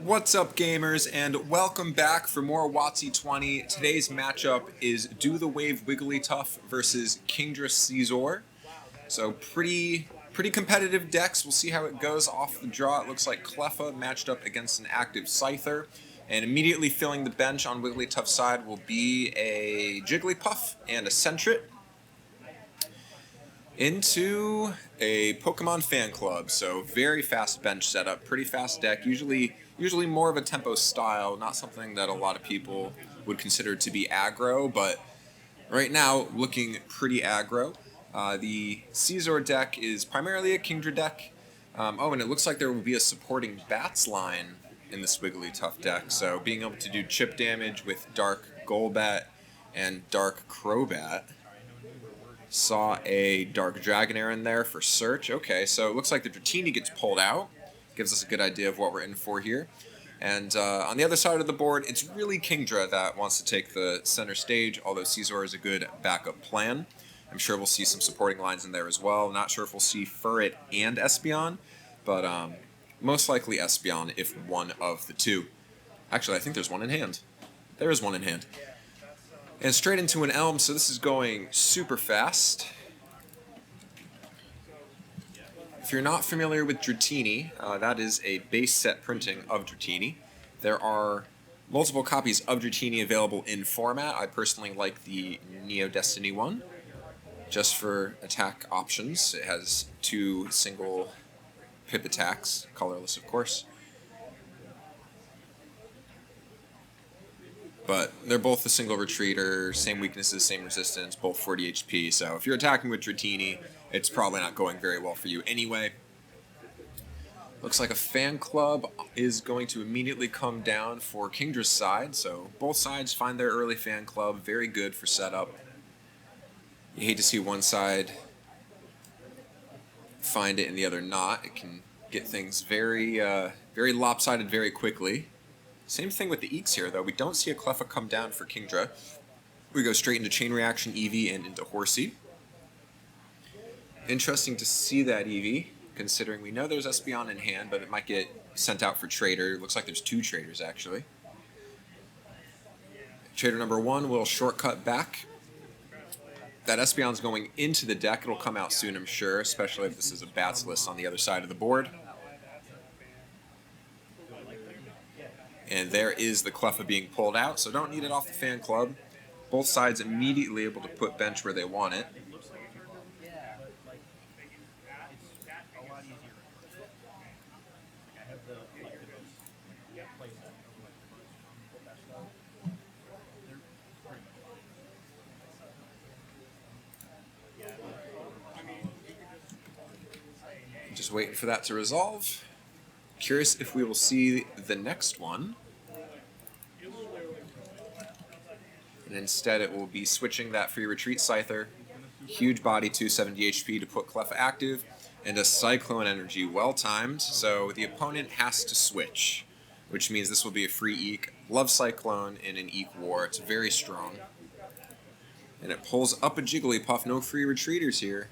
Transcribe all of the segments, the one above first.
What's up, gamers, and welcome back for more WotC-20. Today's matchup is Do the Wave Wigglytuff versus Kingdra Scizor. So pretty competitive decks. We'll see how it goes off the draw. It looks like Cleffa matched up against an active Scizor, and immediately filling the bench on Wigglytuff's side will be a Jigglypuff and a Sentret into a Pokemon fan club. So very fast bench setup, pretty fast deck, usually more of a tempo style, not something that a lot of people would consider to be aggro, but right now looking pretty aggro. The Scizor deck is primarily a Kingdra deck. And it looks like there will be a supporting Bats line in this Wigglytuff deck, so being able to do chip damage with Dark Golbat and Dark Crobat. Saw a Dark Dragonair in there for search. Okay, so it looks like the Dratini gets pulled out. Gives us a good idea of what we're in for here. And on the other side of the board, it's really Kingdra that wants to take the center stage, although Scizor is a good backup plan. I'm sure we'll see some supporting lines in there as well. Not sure if we'll see Furret and Espeon, but most likely Espeon if one of the two. Actually, I think there's one in hand. There is one in hand. And straight into an Elm, so this is going super fast. If you're not familiar with Dratini, that is a base set printing of Dratini. There are multiple copies of Dratini available in format. I personally like the Neo Destiny one, just for attack options. It has 2 single pip attacks, colorless of course. But they're both a single retreater, same weaknesses, same resistance, both 40 HP. So if you're attacking with Dratini, it's probably not going very well for you anyway. Looks like a fan club is going to immediately come down for Kingdra's side. So both sides find their early fan club, very good for setup. You hate to see one side find it and the other not. It can get things very lopsided very quickly. Same thing with the Eeks here, though. We don't see a Cleffa come down for Kingdra. We go straight into Chain Reaction Eevee and into Horsey. Interesting to see that Eevee, considering we know there's Espeon in hand, but it might get sent out for Trader. Looks like there's 2 Traders, actually. Trader number 1 will shortcut back. That Espeon's going into the deck. It'll come out soon, I'm sure, especially if this is a Bats list on the other side of the board. And there is the Cleffa being pulled out, so don't need it off the fan club. Both sides immediately able to put bench where they want it. Just waiting for that to resolve. Curious if we will see the next one. And instead it will be switching that free retreat Scyther. Huge body, 270 HP to put Cleffa active. And a Cyclone Energy, well timed. So the opponent has to switch, which means this will be a free Eek. Love Cyclone in an Eek war. It's very strong. And it pulls up a Jigglypuff. No free retreaters here.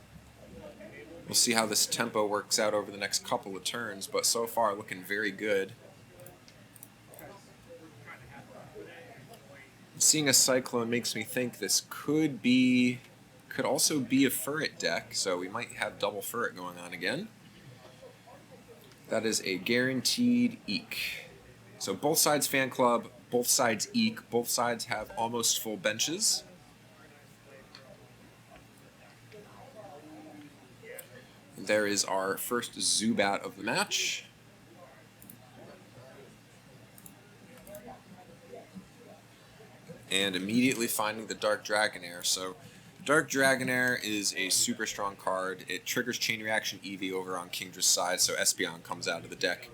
We'll see how this tempo works out over the next couple of turns, but so far looking very good. Seeing a Cyclone makes me think this could also be a Furret deck, so we might have double Furret going on again. That is a guaranteed Eek. So both sides fan club, both sides Eek, both sides have almost full benches. There is our first Zubat of the match. And immediately finding the Dark Dragonair. So Dark Dragonair is a super strong card. It triggers Chain Reaction Eevee over on Kingdra's side, so Espeon comes out of the deck.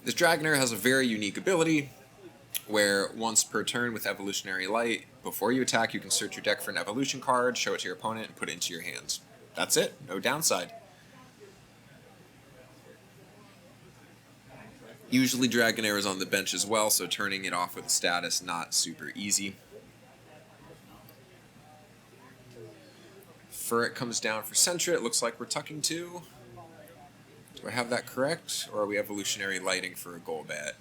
This Dragonair has a very unique ability where once per turn with Evolutionary Light, before you attack, you can search your deck for an evolution card, show it to your opponent, and put it into your hands. That's it. No downside. Usually Dragonair is on the bench as well, so turning it off with a status, not super easy. Furret comes down for Sentret. Looks like we're tucking 2. Do I have that correct, or are we evolutionary lighting for a Golbat?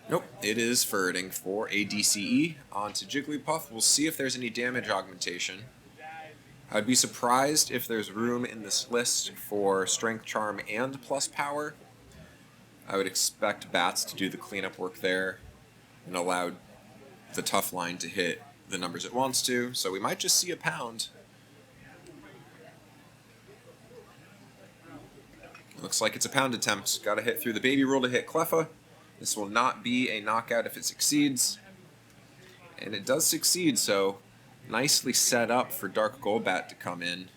Nope, it is Ferreting for a DCE onto Jigglypuff. We'll see if there's any damage augmentation. I'd be surprised if there's room in this list for Strength Charm and Plus Power. I would expect Bats to do the cleanup work there and allow the tough line to hit the numbers it wants to, so we might just see a pound. Looks like it's a pound attempt. Gotta hit through the baby rule to hit Cleffa. This will not be a knockout if it succeeds. And it does succeed, so nicely set up for Dark Golbat to come in.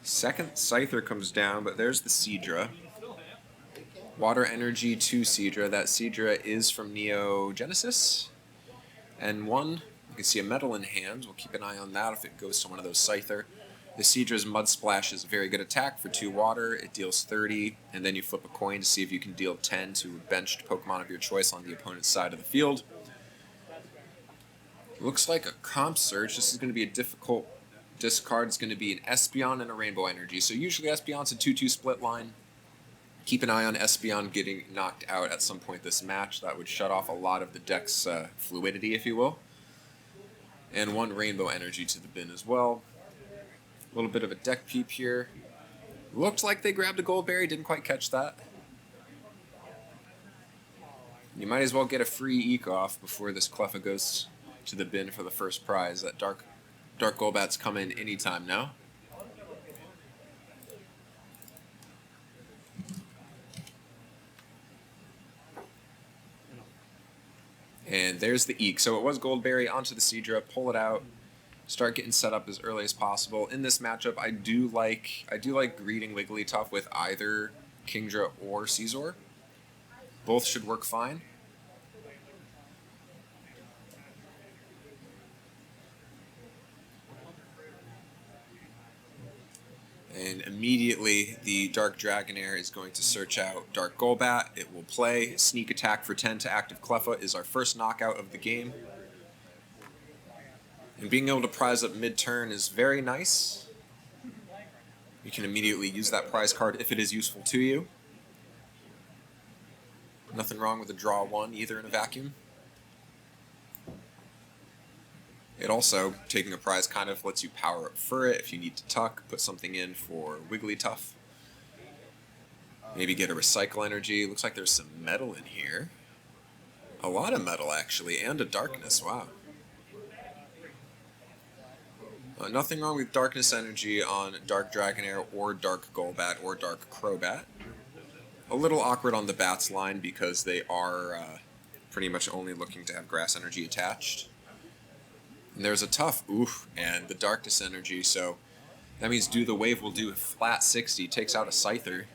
Second Scyther comes down, but there's the Scizor. Water Energy to Scizor. That Scizor is from Neo Genesis. And one, you can see a metal in hand. We'll keep an eye on that if it goes to one of those Scyther. The Scizor's Mud Splash is a very good attack for 2 water. It deals 30, and then you flip a coin to see if you can deal 10 to a benched Pokemon of your choice on the opponent's side of the field. Looks like a Comp Search. This is going to be a difficult discard. It's going to be an Espeon and a Rainbow Energy. So usually Espeon's a 2-2 split line. Keep an eye on Espeon getting knocked out at some point this match. That would shut off a lot of the deck's fluidity, if you will. And 1 Rainbow Energy to the bin as well. A little bit of a deck peep here. Looked like they grabbed a Goldberry, didn't quite catch that. You might as well get a free Eek off before this Cleffa goes to the bin for the first prize. That Dark Golbat's come in anytime now. And there's the Eek. So it was Goldberry onto the Scizor, pull it out. Start getting set up as early as possible. In this matchup, I do like greeting Wigglytuff with either Kingdra or Scizor. Both should work fine. And immediately, the Dark Dragonair is going to search out Dark Golbat. It will play. Sneak Attack for 10 to active Cleffa is our first knockout of the game. And being able to prize up mid-turn is very nice. You can immediately use that prize card if it is useful to you. Nothing wrong with a draw 1 either in a vacuum. It also, taking a prize kind of lets you power up for it if you need to tuck, put something in for Wigglytuff. Maybe get a Recycle Energy. Looks like there's some metal in here. A lot of metal, actually, and a Darkness. Wow. Nothing wrong with Darkness Energy on Dark Dragonair or Dark Golbat or Dark Crobat. A little awkward on the Bats line because they are pretty much only looking to have Grass Energy attached. And there's a Tough, oof, and the Darkness Energy, so that means Do the Wave will do a flat 60, takes out a Scyther.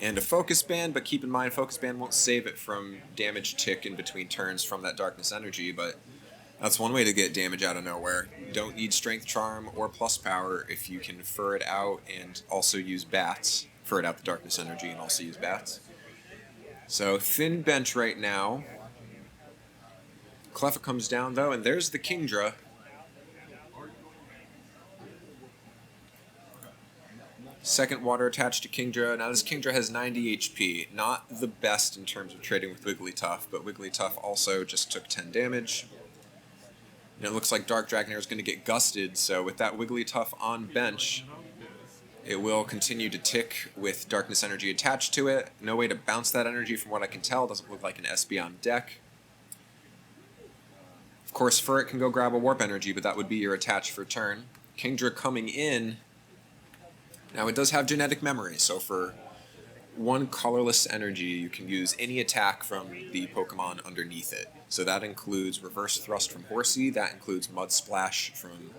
And a Focus Band, but keep in mind Focus Band won't save it from damage tick in between turns from that Darkness Energy, but that's one way to get damage out of nowhere. You don't need Strength Charm or Plus Power if you can fur it out and also use Bats. Fur it out the Darkness Energy and also use Bats. So thin bench right now. Cleffa comes down though, and there's the Kingdra. Second water attached to Kingdra. Now this Kingdra has 90 HP. Not the best in terms of trading with Wigglytuff, but Wigglytuff also just took 10 damage. And it looks like Dark Dragonair is going to get gusted, so with that Wigglytuff on bench, it will continue to tick with Darkness Energy attached to it. No way to bounce that energy from what I can tell. Doesn't look like an Espeon deck. Of course, Furret can go grab a Warp Energy, but that would be your attach for turn. Kingdra coming in. Now it does have Genetic Memory, so for 1 colorless energy, you can use any attack from the Pokemon underneath it. So that includes Reverse Thrust from Horsea, that includes Mud Splash from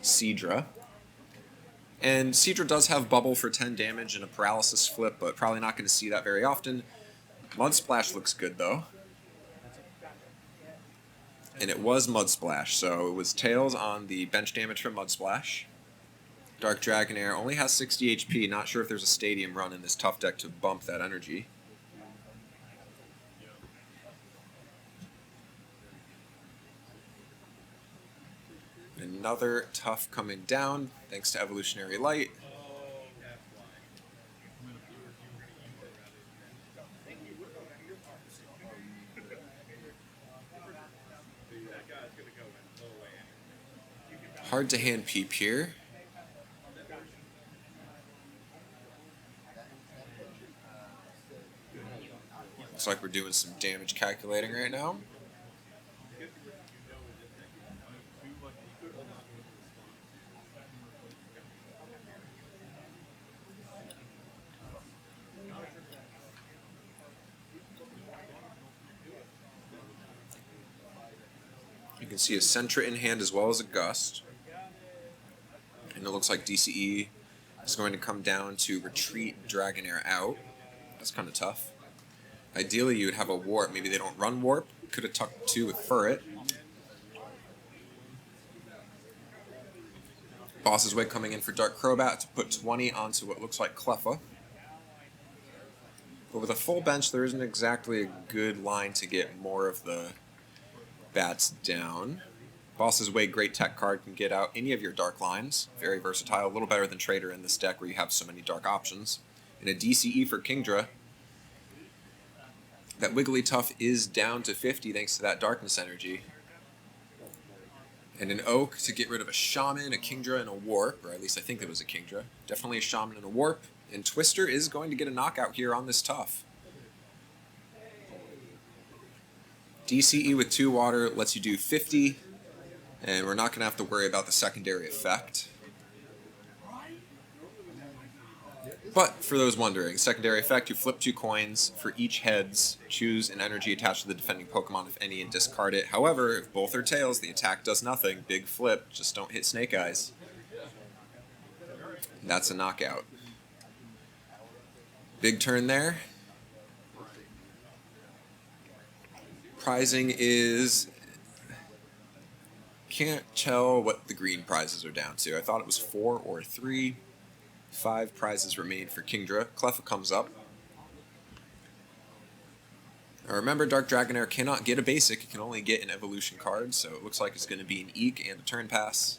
Scizor. And Scizor does have Bubble for 10 damage and a Paralysis Flip, but probably not going to see that very often. Mud Splash looks good though. And it was Mud Splash, so it was Tails on the bench damage from Mud Splash. Dark Dragonair only has 60 HP, not sure if there's a Stadium run in this tough deck to bump that energy. Another tough coming down, thanks to Evolutionary Light. Hard to hand peep here. Looks like we're doing some damage calculating right now. You can see a Sentra in hand as well as a Gust. And it looks like DCE is going to come down to retreat Dragonair out. That's kind of tough. Ideally, you would have a Warp. Maybe they don't run Warp. Could have tucked 2 with Furret. Boss's Way coming in for D-Crobat to put 20 onto what looks like Cleffa. But with a full bench, there isn't exactly a good line to get more of the bats down. Boss's Way, great tech card, can get out any of your dark lines. Very versatile, a little better than Trader in this deck where you have so many dark options. And a DCE for Kingdra. That Wigglytuff is down to 50 thanks to that darkness energy. And an Oak to get rid of a Shaman, a Kingdra, and a Warp, or at least I think it was a Kingdra. Definitely a Shaman and a Warp. And Twister is going to get a knockout here on this Tuff. DCE with 2 water lets you do 50, and we're not going to have to worry about the secondary effect. But for those wondering, secondary effect, you flip 2 coins. For each heads, choose an energy attached to the defending Pokemon, if any, and discard it. However, if both are tails, the attack does nothing. Big flip, just don't hit Snake Eyes. That's a knockout. Big turn there. Prizing is... Can't tell what the green prizes are down to. I thought it was 4 or 3. 5 prizes remain for Kingdra. Cleffa comes up. Now remember, Dark Dragonair cannot get a basic. It can only get an evolution card, so it looks like it's going to be an Eek and a turn pass.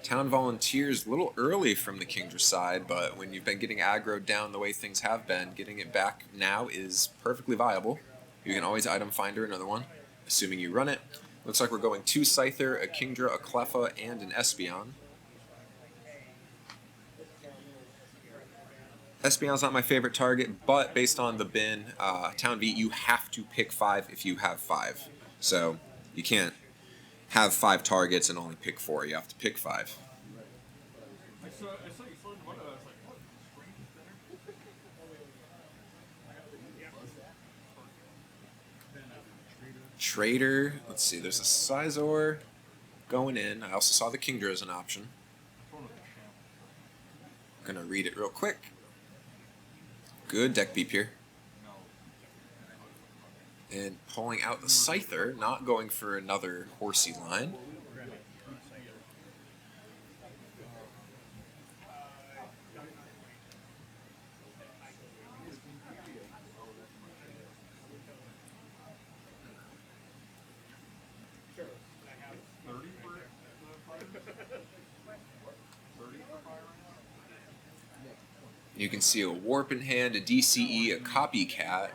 Town Volunteers a little early from the Kingdra side, but when you've been getting aggroed down the way things have been, getting it back now is perfectly viable. You can always item finder another one, assuming you run it. Looks like we're going 2 Scyther, a Kingdra, a Cleffa, and an Espeon. Espeon's not my favorite target, but based on the bin, Town V, you have to pick 5 if you have 5. So you can't have 5 targets and only pick 4. You have to pick 5. Trader, let's see, there's a Scizor going in. I also saw the Kingdra as an option. I'm going to read it real quick. Good deck beep here. And pulling out the Scyther, not going for another horsey line. You can see a Warp in hand, a DCE, a Copycat,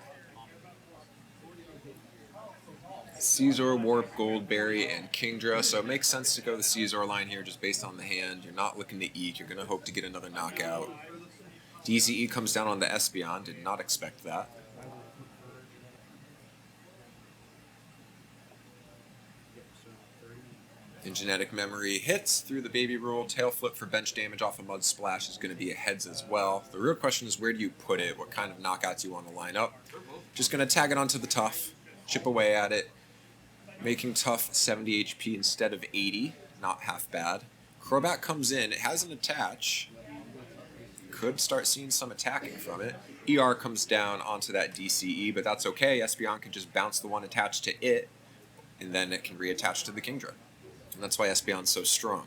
Scizor, Warp, Goldberry, and Kingdra. So it makes sense to go the Scizor line here just based on the hand. You're not looking to Eek. You're going to hope to get another knockout. DCE comes down on the Espeon. Did not expect that. And Genetic Memory hits through the Baby Rule. Tail Flip for bench damage off a Mud Splash is going to be a heads as well. The real question is, where do you put it? What kind of knockouts you want to line up? Just going to tag it onto the Tuff, chip away at it, making Tuff 70 HP instead of 80. Not half bad. Crobat comes in. It has an attach. Could start seeing some attacking from it. ER comes down onto that DCE, but that's okay. Espeon can just bounce the one attached to it, and then it can reattach to the Kingdra. And that's why Espeon's so strong.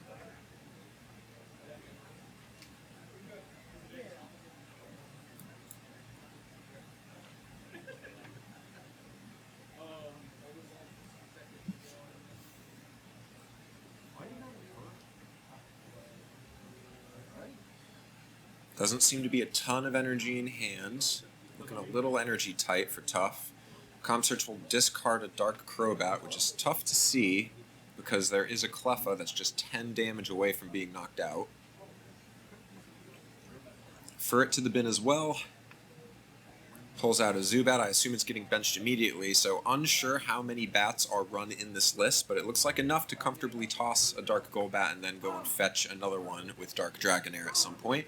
Doesn't seem to be a ton of energy in hand. Looking a little energy tight for Tough. Comsearch will discard a Dark Crobat, which is tough to see because there is a Cleffa that's just 10 damage away from being knocked out. Fur it to the bin as well. Pulls out a Zubat. I assume it's getting benched immediately, so unsure how many bats are run in this list, but it looks like enough to comfortably toss a Dark Golbat and then go and fetch another one with Dark Dragonair at some point.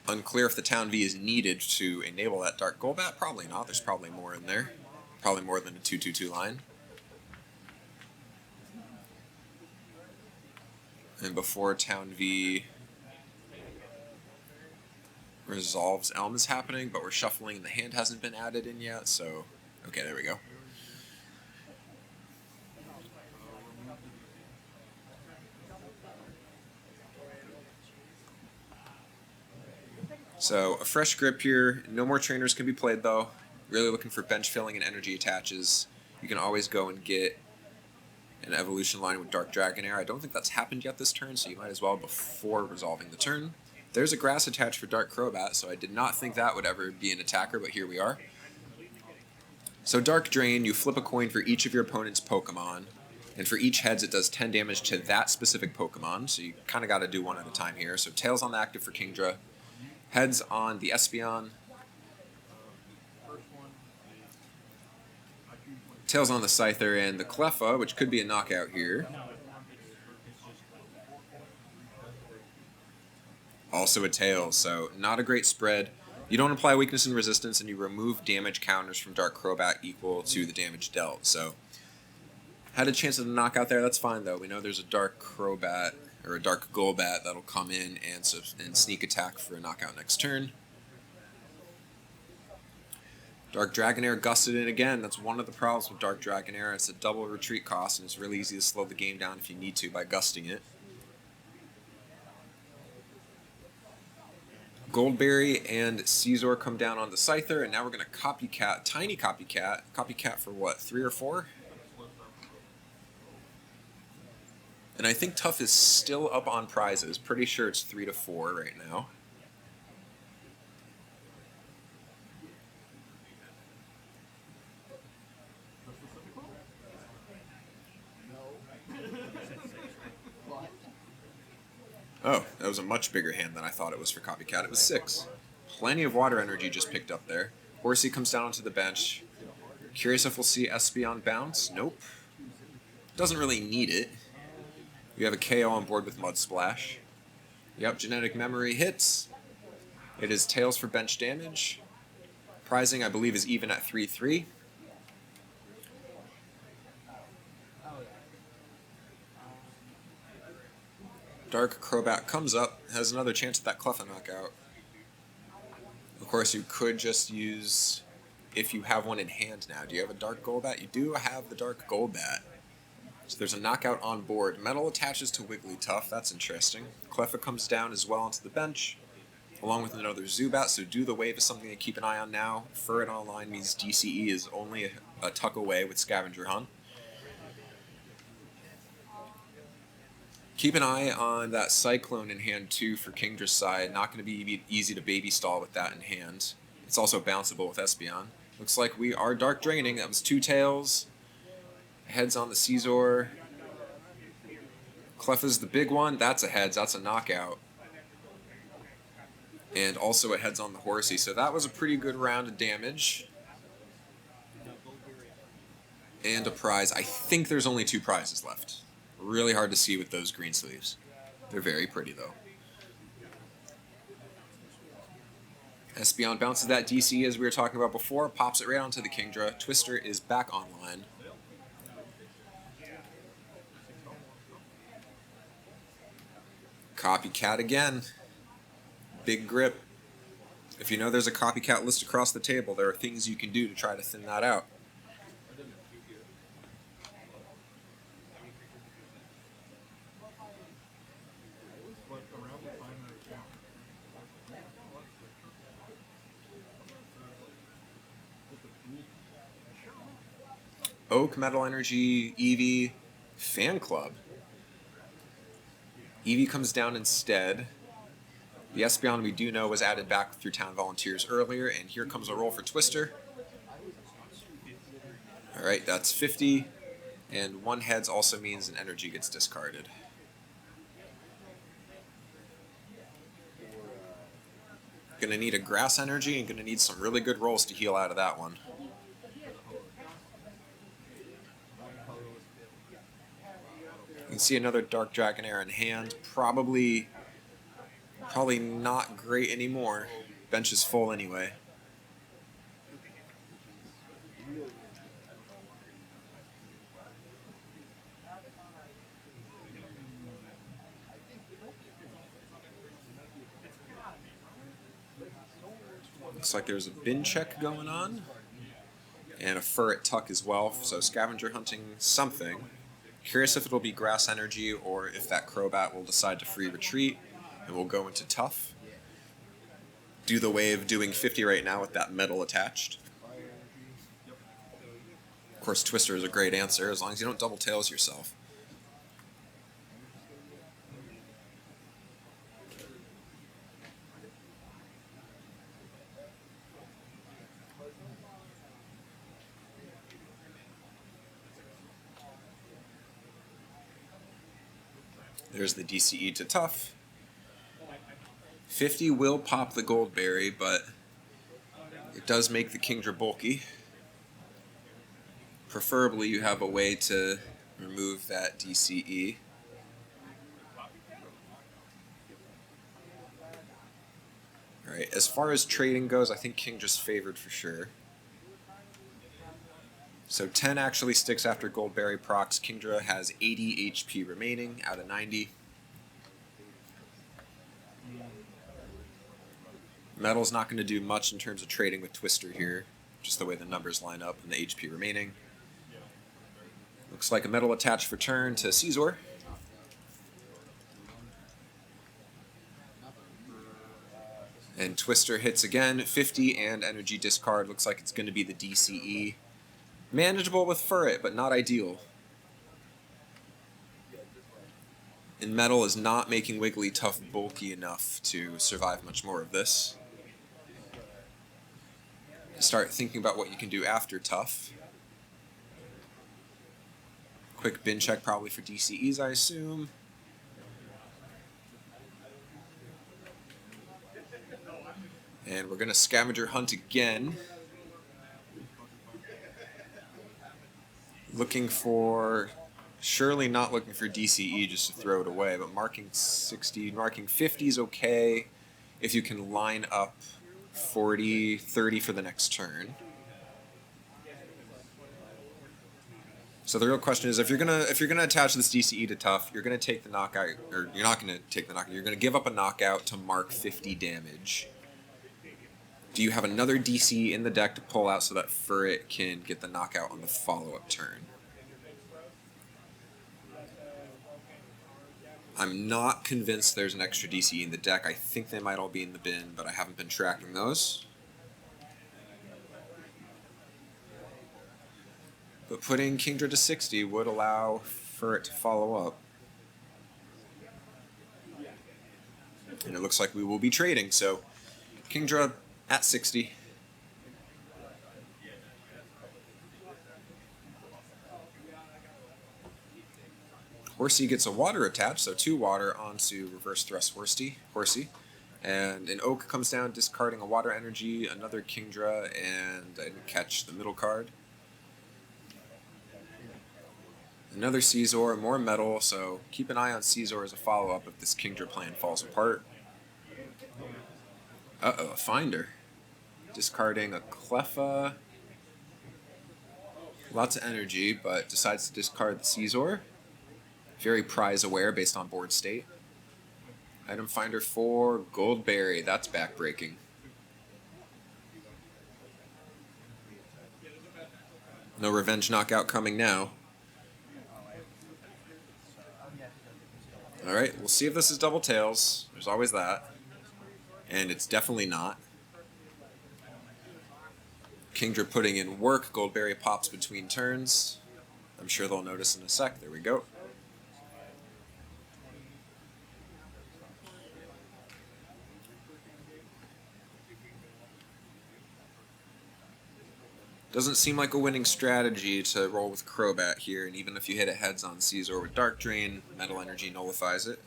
Unclear if the Town V is needed to enable that Dark Golbat. Probably not. There's probably more in there. Probably more than a 2/2/2 line. And before Town V resolves, Elm is happening, but we're shuffling and the hand hasn't been added in yet, so okay, there we go. So a fresh grip here. No more trainers can be played though. Really looking for bench filling and energy attaches. You can always go and get an evolution line with Dark Dragonair. I don't think that's happened yet this turn, so you might as well before resolving the turn. There's a grass attach for Dark Crobat, so I did not think that would ever be an attacker, but here we are. So Dark Drain, you flip a coin for each of your opponent's Pokemon, and for each heads it does 10 damage to that specific Pokemon, so you kind of got to do one at a time here. So Tails on the active for Kingdra, heads on the Espeon, Tails on the Scyther and the Cleffa, which could be a knockout here. Also a Tails, so not a great spread. You don't apply weakness and resistance, and you remove damage counters from Dark Crobat equal to the damage dealt. So had a chance of the knockout there. That's fine though. We know there's a Dark Crobat or a Dark Golbat that'll come in and sneak attack for a knockout next turn. Dark Dragonair gusted in again. That's one of the problems with Dark Dragonair. It's a double retreat cost, and it's really easy to slow the game down if you need to by gusting it. Goldberry and Scizor come down on the Scyther, and now we're going to copycat, tiny copycat. Copycat for what, 3 or 4? And I think Tough is still up on prizes. Pretty sure it's 3 to 4 right now. Oh, that was a much bigger hand than I thought it was for Copycat. It was 6. Plenty of water energy just picked up there. Horsey comes down onto the bench. Curious if we'll see Espeon bounce. Nope. Doesn't really need it. We have a KO on board with Mud Splash. Yep, Genetic Memory hits. It is Tails for bench damage. Prizing, I believe, is even at 3-3. Dark Crobat comes up, has another chance at that Cleffa knockout. Of course, you could just use, if you have one in hand now. Do you have a Dark Golbat? You do have the Dark Golbat. So there's a knockout on board. Metal attaches to Wigglytuff. That's interesting. Cleffa comes down as well onto the bench, along with another Zubat. So Do the Wave is something to keep an eye on now. Fur It online means DCE is only a tuck away with Scavenger Hunt. Keep an eye on that Cyclone in hand too for Kingdra's side. Not going to be easy to baby stall with that in hand. It's also bounceable with Espeon. Looks like we are Dark Draining. That was 2 Tails. Heads on the Scizor. Cleffa's the big one. That's a heads. That's a knockout. And also it heads on the Horsey. So that was a pretty good round of damage. And a prize. I think there's only 2 prizes left. Really hard to see with those green sleeves. They're very pretty though. Espeon bounces that DC as we were talking about before, pops it right onto the Kingdra. Twister is back online. Copycat again. Big grip. If you know there's a copycat list across the table, there are things you can do to try to thin that out. Oak, Metal Energy, Eevee, Fan Club. Eevee comes down instead. The Espeon we do know was added back through Town Volunteers earlier, and here comes a roll for Twister. Alright, that's 50, and 1 heads also means an energy gets discarded. Gonna need a grass energy and gonna need some really good rolls to heal out of that one. You can see another Dark Dragonair in hand. Probably not great anymore. Bench is full anyway. Looks like there's a bin check going on. And a Furret Tuck as well, so scavenger hunting something. Curious if it'll be grass energy or if that Crobat will decide to free retreat and we'll go into tough. Do the wave doing 50 right now with that metal attached. Of course, Twister is a great answer as long as you don't double tails yourself. There's the DCE to tough. 50 will pop the Goldberry, but it does make the Kingdra bulky. Preferably you have a way to remove that DCE. Alright, as far as trading goes, I think Kingdra's favored for sure. So 10 actually sticks after Goldberry procs. Kingdra has 80 HP remaining out of 90. Metal's not going to do much in terms of trading with Twister here, just the way the numbers line up and the HP remaining. Looks like a metal attached for turn to Scizor. And Twister hits again, 50 and energy discard. Looks like it's going to be the DCE. Manageable with Furret, but not ideal. And Metal is not making Wigglytuff bulky enough to survive much more of this. Start thinking about what you can do after Tough. Quick bin check probably for DCEs, I assume. And we're going to scavenger hunt again. Looking for, surely not looking for DCE just to throw it away, but marking 60, marking 50 is okay if you can line up 40, 30 for the next turn. So the real question is, if you're gonna attach this DCE to tough, you're gonna take the knockout, or you're not gonna take the knockout. You're gonna give up a knockout to mark 50 damage. Do you have another DC in the deck to pull out so that Furret can get the knockout on the follow-up turn? I'm not convinced there's an extra DC in the deck. I think they might all be in the bin, but I haven't been tracking those. But putting Kingdra to 60 would allow Furret to follow up. And it looks like we will be trading, so Kingdra at 60. Horsey gets a water attached, so 2 water onto reverse thrust Horsey. And an Oak comes down, discarding a water energy, another Kingdra, and I didn't catch the middle card. Another Scizor, more metal, so keep an eye on Scizor as a follow-up if this Kingdra plan falls apart. Uh-oh, a Finder. Discarding a Cleffa. Lots of energy, but decides to discard the Scizor. Very prize-aware based on board state. Item Finder for Goldberry. That's backbreaking. No revenge knockout coming now. Alright, we'll see if this is double tails. There's always that. And it's definitely not. Kingdra putting in work. Goldberry pops between turns. I'm sure they'll notice in a sec. There we go. Doesn't seem like a winning strategy to roll with Crobat here, and even if you hit it heads on Scizor with Dark Drain, Metal Energy nullifies it.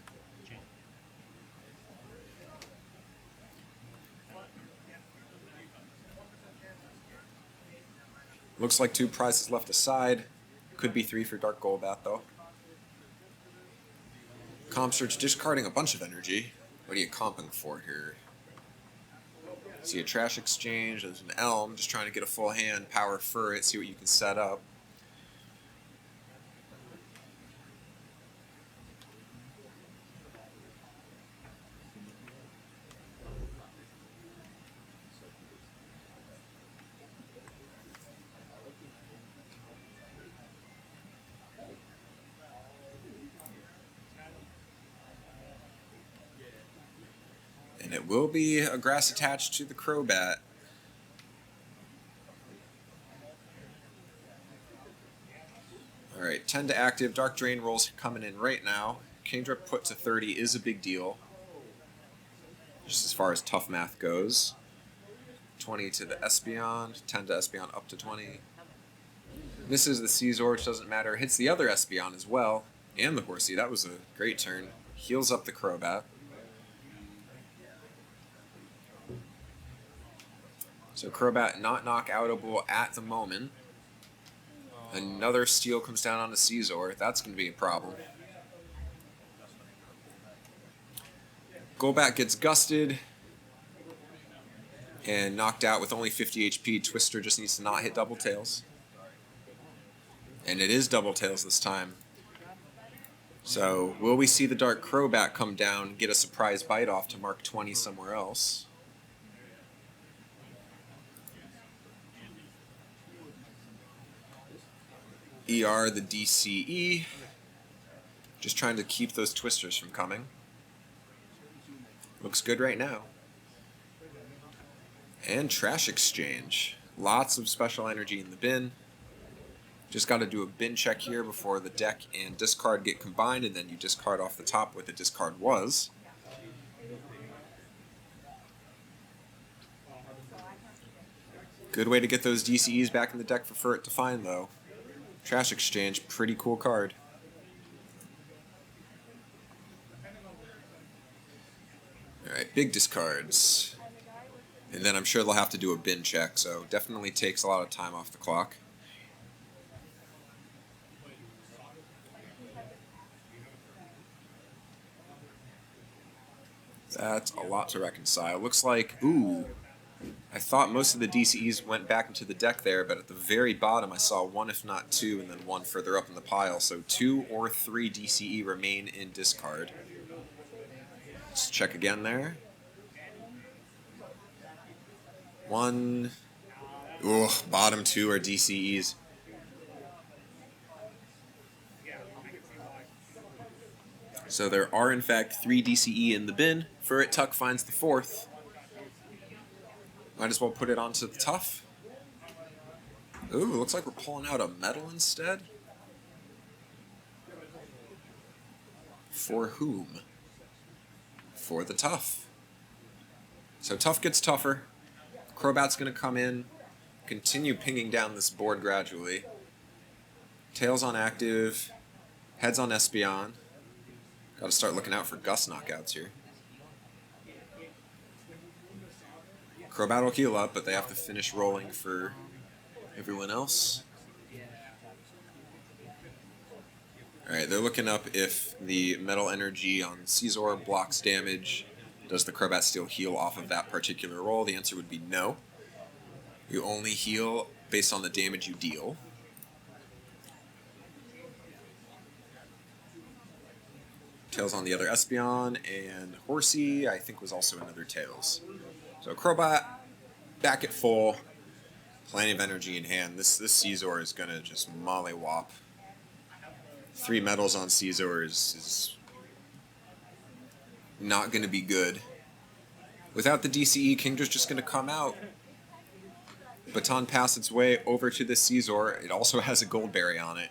Looks like 2 prizes left aside. Could be 3 for Dark Golbat, though. Comp Search discarding a bunch of energy. What are you comping for here? See a Trash Exchange, there's an Elm, just trying to get a full hand, power for it, see what you can set up. And it will be a grass attached to the Crobat. Alright, 10 to active. Dark Drain rolls coming in right now. Kingdra put to 30 is a big deal, just as far as tough math goes. 20 to the Espeon, 10 to Espeon up to 20. Misses the Scizor, which doesn't matter. Hits the other Espeon as well, and the Horsey. That was a great turn. Heals up the Crobat. So Crobat not knockoutable at the moment. Another steal comes down on the Scizor. That's going to be a problem. Golbat gets gusted and knocked out with only 50 HP. Twister just needs to not hit Double Tails. And it is Double Tails this time. So will we see the Dark Crobat come down, get a surprise bite off to mark 20 somewhere else? ER the DCE. Just trying to keep those Twisters from coming. Looks good right now. And Trash Exchange. Lots of special energy in the bin. Just got to do a bin check here before the deck and discard get combined, and then you discard off the top what the discard was. Good way to get those DCEs back in the deck for it to find, though. Trash Exchange, pretty cool card. Alright, big discards. And then I'm sure they'll have to do a bin check, so definitely takes a lot of time off the clock. That's a lot to reconcile. Looks like, ooh, I thought most of the DCEs went back into the deck there, but at the very bottom I saw 1 if not 2, and then 1 further up in the pile. So 2 or 3 DCE remain in discard. Let's check again there. 1. Ooh, bottom 2 are DCEs. So there are in fact 3 DCE in the bin. Furret Tuck finds the 4th. Might as well put it onto the tough. Ooh, looks like we're pulling out a metal instead. For whom? For the tough. So tough gets tougher. Crobat's going to come in, continue pinging down this board gradually. Tails on active, heads on Espeon. Got to start looking out for Gust knockouts here. Crobat will heal up, but they have to finish rolling for everyone else. Alright, they're looking up if the Metal Energy on Scizor blocks damage. Does the Crobat still heal off of that particular roll? The answer would be no. You only heal based on the damage you deal. Tails on the other Espeon, and Horsey, I think, was also another Tails. So Crobat, back at full, plenty of energy in hand. This Scizor is going to just mollywop. 3 metals on Scizor is not going to be good. Without the DCE, Kingdra's just going to come out. Baton pass its way over to the Scizor. It also has a Goldberry on it.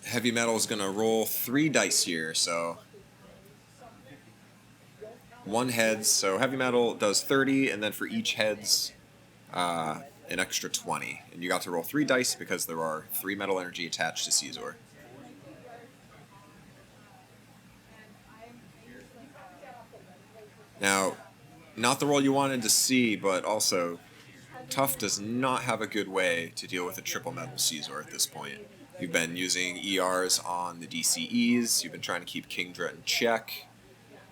Heavy Metal is going to roll 3 dice here, so 1 heads, so heavy metal does 30, and then for each heads, an extra 20. And you got to roll 3 dice because there are 3 metal energy attached to Scizor. Now, not the roll you wanted to see, but also, Tough does not have a good way to deal with a triple metal Scizor at this point. You've been using ERs on the DCEs, you've been trying to keep Kingdra in check.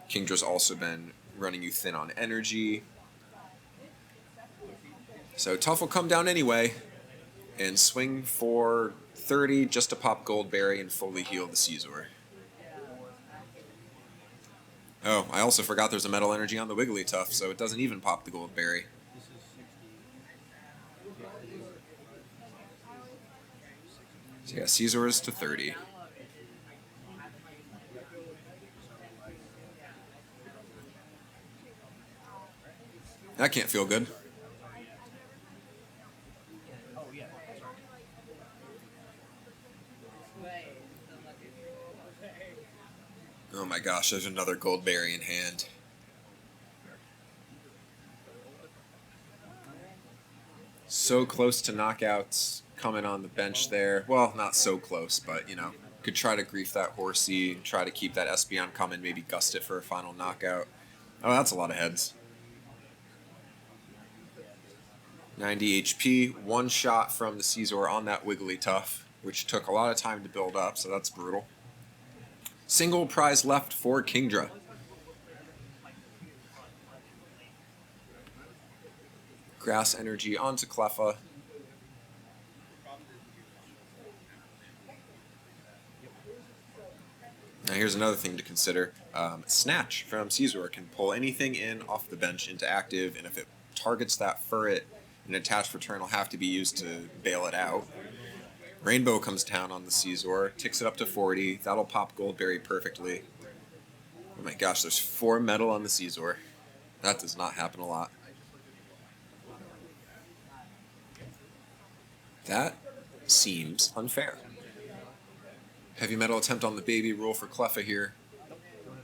Kingdra's also been running you thin on energy. So Tough will come down anyway and swing for 30 just to pop Goldberry and fully heal the Scizor. Oh, I also forgot there's a metal energy on the Wigglytuff, so it doesn't even pop the Goldberry. So yeah, Scizor is to 30. That can't feel good. Oh my gosh, there's another Goldberry in hand. So close to knockouts coming on the bench there. Well, not so close, but, you know, could try to grief that Horsey, try to keep that Espeon coming, maybe gust it for a final knockout. Oh, that's a lot of heads. 90 HP, 1 shot from the Scizor on that Wigglytuff, which took a lot of time to build up, so that's brutal. Single prize left for Kingdra. Grass energy onto Cleffa. Now here's another thing to consider. Snatch from Scizor can pull anything in off the bench into active, and if it targets that Furret, an attached return will have to be used to bail it out. Rainbow comes down on the Scizor, ticks it up to 40. That'll pop Goldberry perfectly. Oh my gosh, there's 4 metal on the Scizor. That does not happen a lot. That seems unfair. Heavy metal attempt on the baby rule for Cleffa here.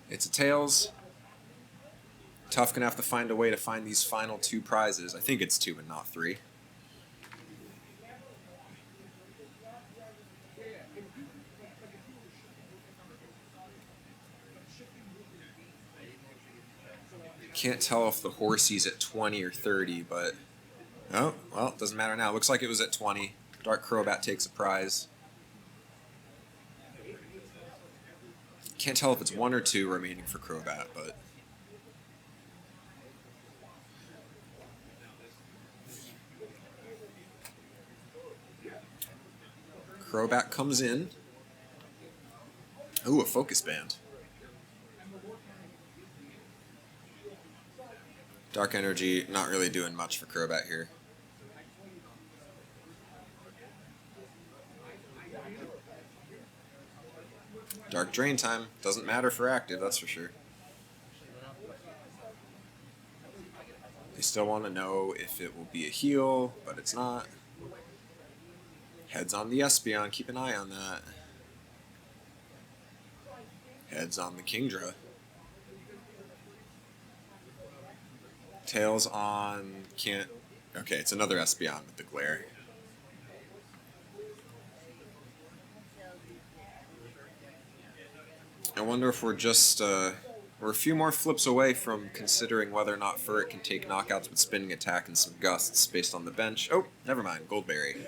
It's a tails. Tough gonna have to find a way to find these final 2 prizes. I think it's 2 and not 3. Can't tell if the Horsey's at 20 or 30, but... Oh, well, it doesn't matter now. Looks like it was at 20. D-Crobat takes a prize. Can't tell if it's 1 or 2 remaining for Crobat, but... Crobat comes in. Ooh, a Focus Band. Dark Energy, not really doing much for Crobat here. Dark Drain time. Doesn't matter for active, that's for sure. They still want to know if it will be a heal, but it's not. Heads on the Espeon, keep an eye on that. Heads on the Kingdra. Tails on... can't... Okay, it's another Espeon with the glare. I wonder if we're just... we're a few more flips away from considering whether or not Furret can take knockouts with spinning attack and some gusts based on the bench. Oh, never mind. Goldberry.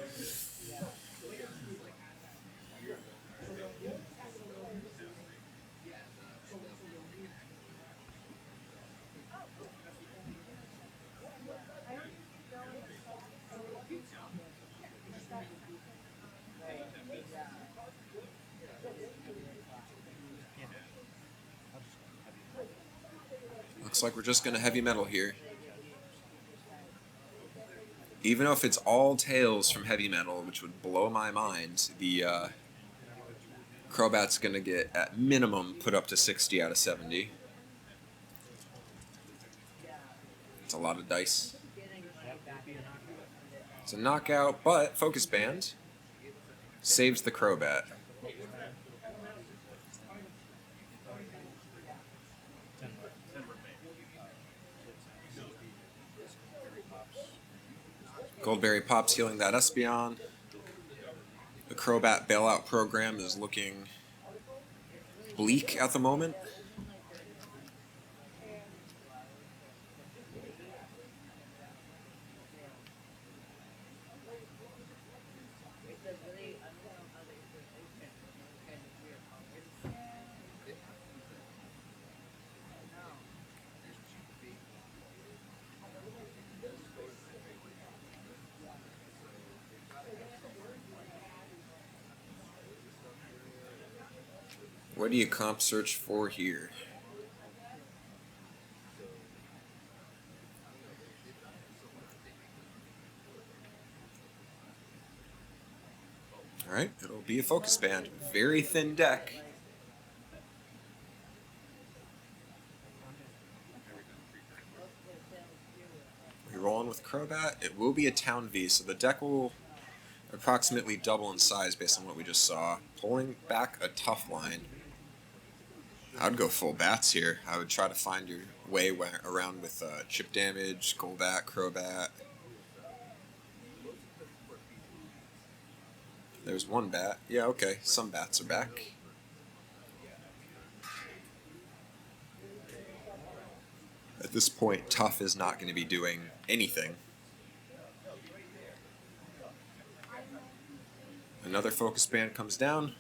Looks like we're just going to heavy metal here. Even if it's all tails from heavy metal, which would blow my mind, the Crobat's going to get, at minimum, put up to 60 out of 70. It's a lot of dice. It's a knockout, but Focus Band saves the Crobat. Goldberry Pop's healing that Espeon. The Crobat bailout program is looking bleak at the moment. What do you comp search for here? Alright, it'll be a focus band. Very thin deck. We're rolling with Crobat. It will be a Town V, so the deck will approximately double in size based on what we just saw. Pulling back a tough line. I would go full bats here. I would try to find your way around with chip damage, Golbat, Crobat. There's one bat. Yeah, okay. Some bats are back. At this point, Tough is not going to be doing anything. Another focus band comes down.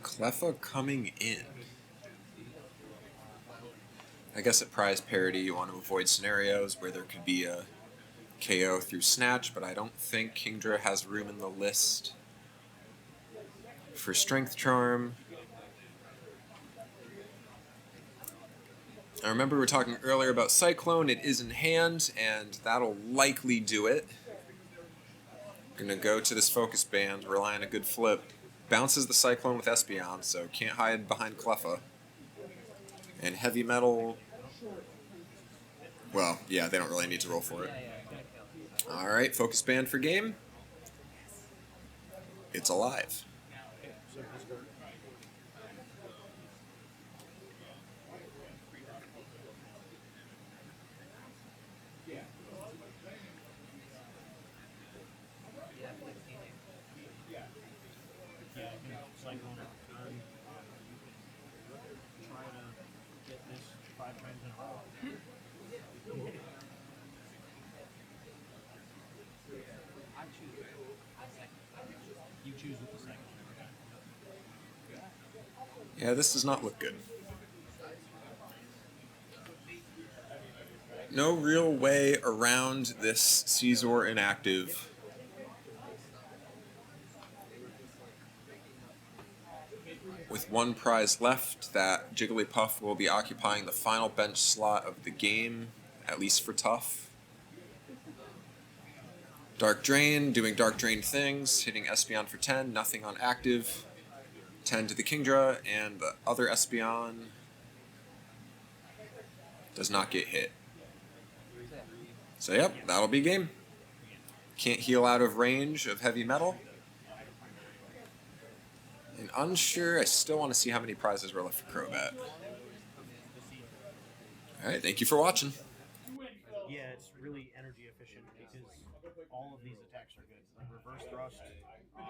Cleffa coming in. I guess at prize parity you want to avoid scenarios where there could be a KO through Snatch, but I don't think Kingdra has room in the list for Strength Charm. I remember we were talking earlier about Cyclone. It is in hand, and that'll likely do it. Gonna go to this focus band, rely on a good flip. Bounces the Cyclone with Espeon, so can't hide behind Cleffa. And Heavy Metal, well, yeah, they don't really need to roll for it. Alright, focus band for game. It's alive. Yeah, this does not look good. No real way around this Scizor inactive. With one prize left, that Wigglytuff will be occupying the final bench slot of the game, at least for Tough. Dark Drain, doing Dark Drain things, hitting Espeon for 10, nothing on active. 10 to the Kingdra, and the other Espeon does not get hit. So yep, that'll be game. Can't heal out of range of Heavy Metal. And unsure, I still want to see how many prizes were left for Crobat. Alright, thank you for watching. Yeah, it's really energy efficient because all of these attacks are good. Like reverse thrust,